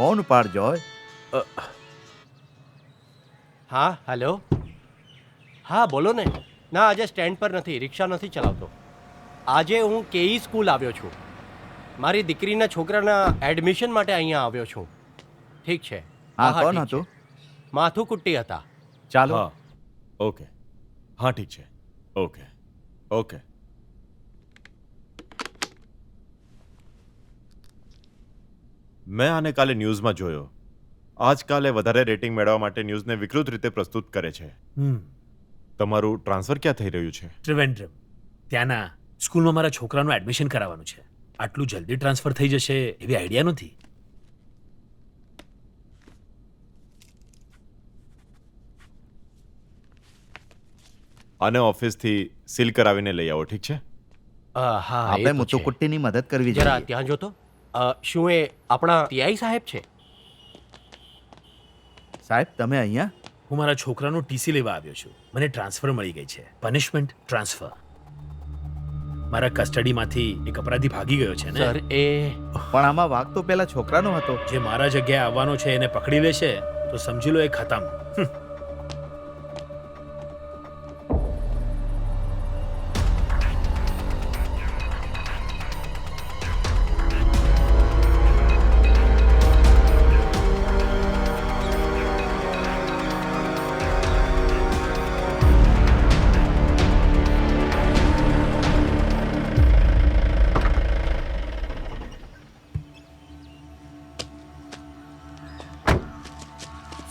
Phone ઉપાડ જોય. હા hello. હા બોલો ને. ના આજે સ્ટેન્ડ પર નથી, રિક્ષા નથી ચલાવતો. આજે હું કેઈ સ્કૂલ આવ્યો છું. મારી દીકરીના છોકરાના એડમિશન માટે અહીંયા આવ્યો છું. ઠીક છે. હા, કોણ ઠીક હતું? છે. માથું કુટ્ટી હતા. ચાલો. હા ઓકે, હા ઠીક છે. Okay okay. મેં આને કાલે ન્યૂઝમાં જોયો. આજકાલે વધારે રેટિંગ મેળવવા માટે ન્યૂઝને વિકૃત રીતે પ્રસ્તુત કરે છે. તમારું ટ્રાન્સફર ક્યાં થઈ રહ્યું છે? ત્રિવેન્દ્રમ. ત્યાંના સ્કૂલમાં મારા છોકરાનું એડમિશન કરાવવાનું છે. આટલું જલ્દી ટ્રાન્સફર થઈ જશે એવી આઈડિયા નથી. આને ઓફિસથી સીલ કરાવીને લઈ આવો, ઠીક છે? હા આપણે એ તો છે. મુત્તુકુટ્ટીની મદદ કરવી જરા જોઈએ. ત્યાં જોતો. શું એ આપણા પીઆઈ સાહેબ છે? સાહેબ, તમે અહીંયા? હું મારા છોકરાનું ટીસી લેવા આવ્યો છું. મને ટ્રાન્સફર મળી ગઈ છે. Punishment transfer. મારા કસ્ટડીમાંથી એક અપરાધી ભાગી ગયો છે ને. સર એ પણ આમાં વાગ તો પેલા છોકરાનો હતો. જે મારા જગ્યાએ આવવાનો છે એને પકડી લેશે તો સમજી લો એ ખતમ.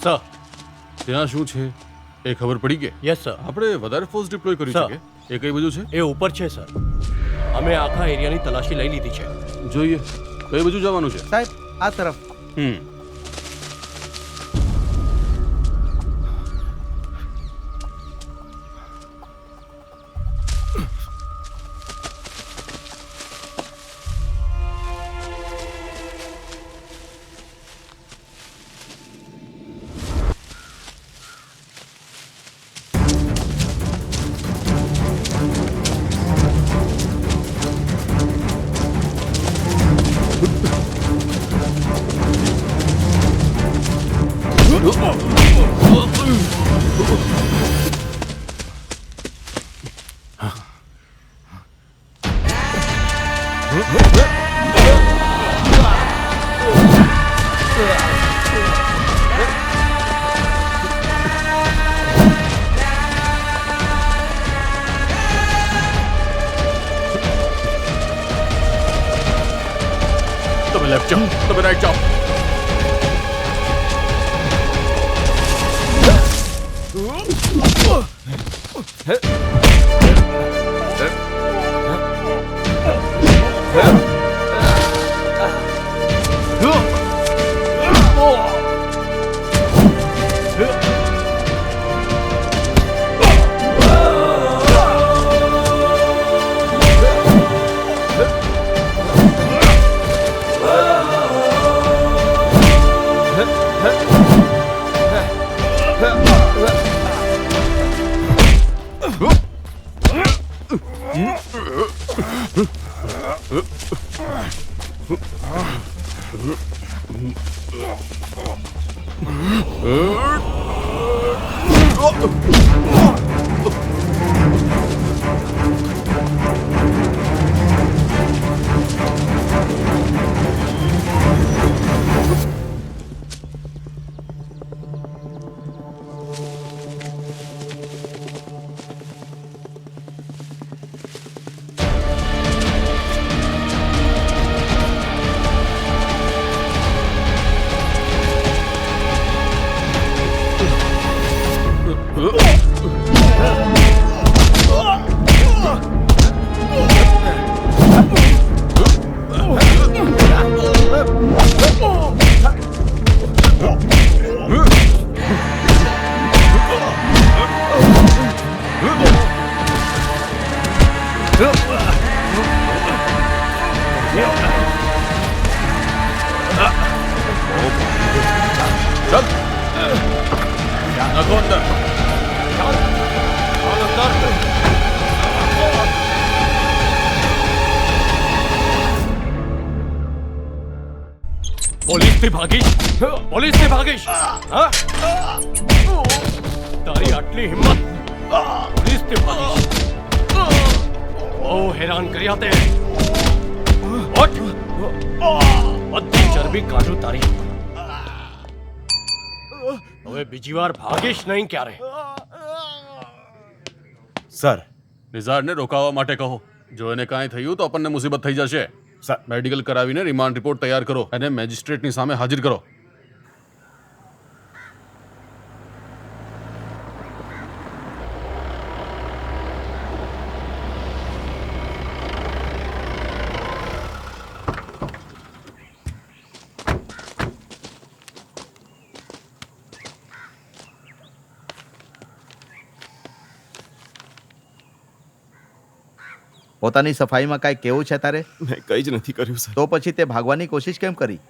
સર. ત્યાં શું છે એ ખબર પડી કે યસ સર. આપણે વધારે ફોર્સ ડિપ્લોય કરી સર. શકે એ કઈ બાજુ છે એ ઉપર છે સર. અમે આખા એરિયાની તલાશી લઈ લીધી છે. જોઈએ કઈ બાજુ જવાનું છે. સાહેબ, આ તરફ. હમ તમે લેફ્ટ જાઓ, તમે રાઈટ જાઓ. પોલીસથી ભાગીશ પોલીસથી ભાગીશ હા તારી આટલી હિંમત પોલીસથી ભાગીશ બહુ હેરાન કર્યા તે ઉઠ બધી ચરબી કાઢું તારી હવે બીજી વાર ભાગીશ નહીં ક્યારે સર નિઝારને રોકાવા માટે કહો જો એને કાંઈ થયું તો આપણને મુસીબત થઈ જશે સર મેડિકલ કરાવીને રિમાન્ડ રિપોર્ટ તૈયાર કરો અને મેજિસ્ટ્રેટની સામે હાજર કરો પોતાની સફાઈમાં કાંઈ કેવું છે તારે? મેં કંઈ જ નથી કર્યું સર તો પછી તે ભાગવાની કોશિશ કેમ કરી?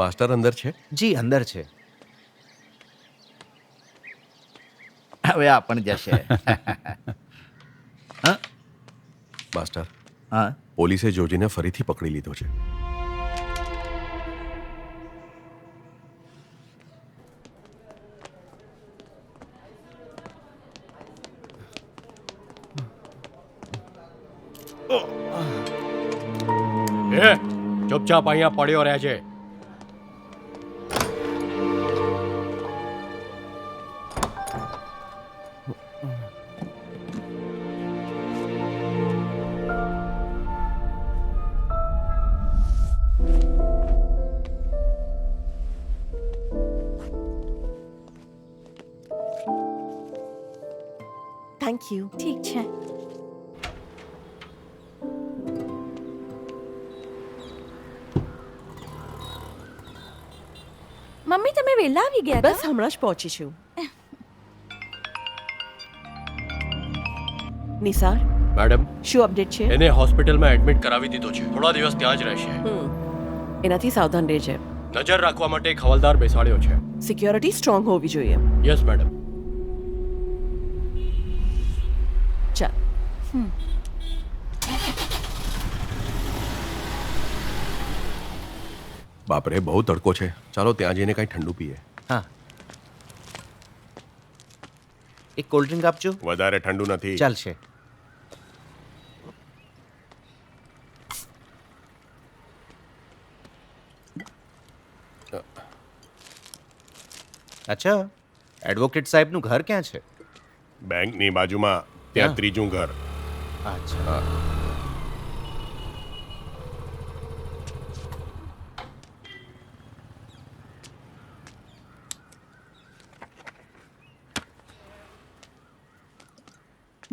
માસ્ટર અંદર છે? જી અંદર છે. હવે આ પણ જશે. હા માસ્ટર હા પોલીસે જોજીને ફરીથી પકડી લીધો છે. ચૂપચાપ અહીંયા પડ્યો રહે છે થેન્ક યુ. ઠીક છે. મમ્મી તમે વહેલા આવી ગયા બસ હમણાં જ પહોંચી છું. નિસાર મેડમ શું અપડેટ છે? એને હોસ્પિટલમાં એડમિટ કરાવી દીધો છે થોડા દિવસ ત્યાં જ રહેશે એનાથી સાવધાન રહેજે. નજર રાખવા માટે એક હવાલદાર બેસાડ્યો છે સિક્યોરિટી સ્ટ્રોંગ હોવી જોઈએ. યસ મેડમ ચાલ. બાપરે બહુ તડકો છે, ચાલો ત્યાં જઈને કંઈ ઠંડુ પીએ. હા, એક કોલ્ડ ડ્રિંક આપજો. વધારે ઠંડુ નથી. ચાલશે. અચ્છા, એડવોકેટ સાહેબનું ઘર ક્યાં છે? બેંકની બાજુમાં ત્યાં હા. ત્રીજું ઘર. અચ્છા.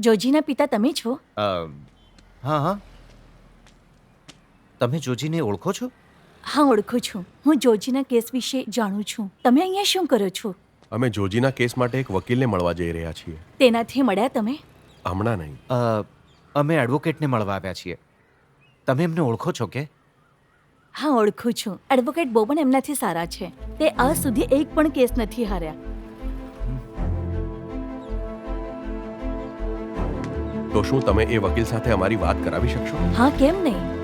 જોજીના પિતા તમે છો? હા હા. તમે જોજીને ઓળખો છો? હા ઓળખું છું. હું જોજીના કેસ વિશે જાણું છું. તમે અહીંયા શું કરો છો? અમે જોજીના કેસ માટે એક વકીલને મળવા જઈ રહ્યા છીએ. તેનાથી મળ્યા તમે? હમણાં નહીં. અમે એડવોકેટને મળવા આવ્યા છીએ. તમે એમને ઓળખો છો કે? હા ઓળખું છું. એડવોકેટ બોબન એમનાથી સારા છે. તે આજ સુધી એક પણ કેસ નથી હાર્યા. તો શું તમે એ વકીલ સાથે અમારી વાત કરાવી શકશો? હા કેમ નહીં?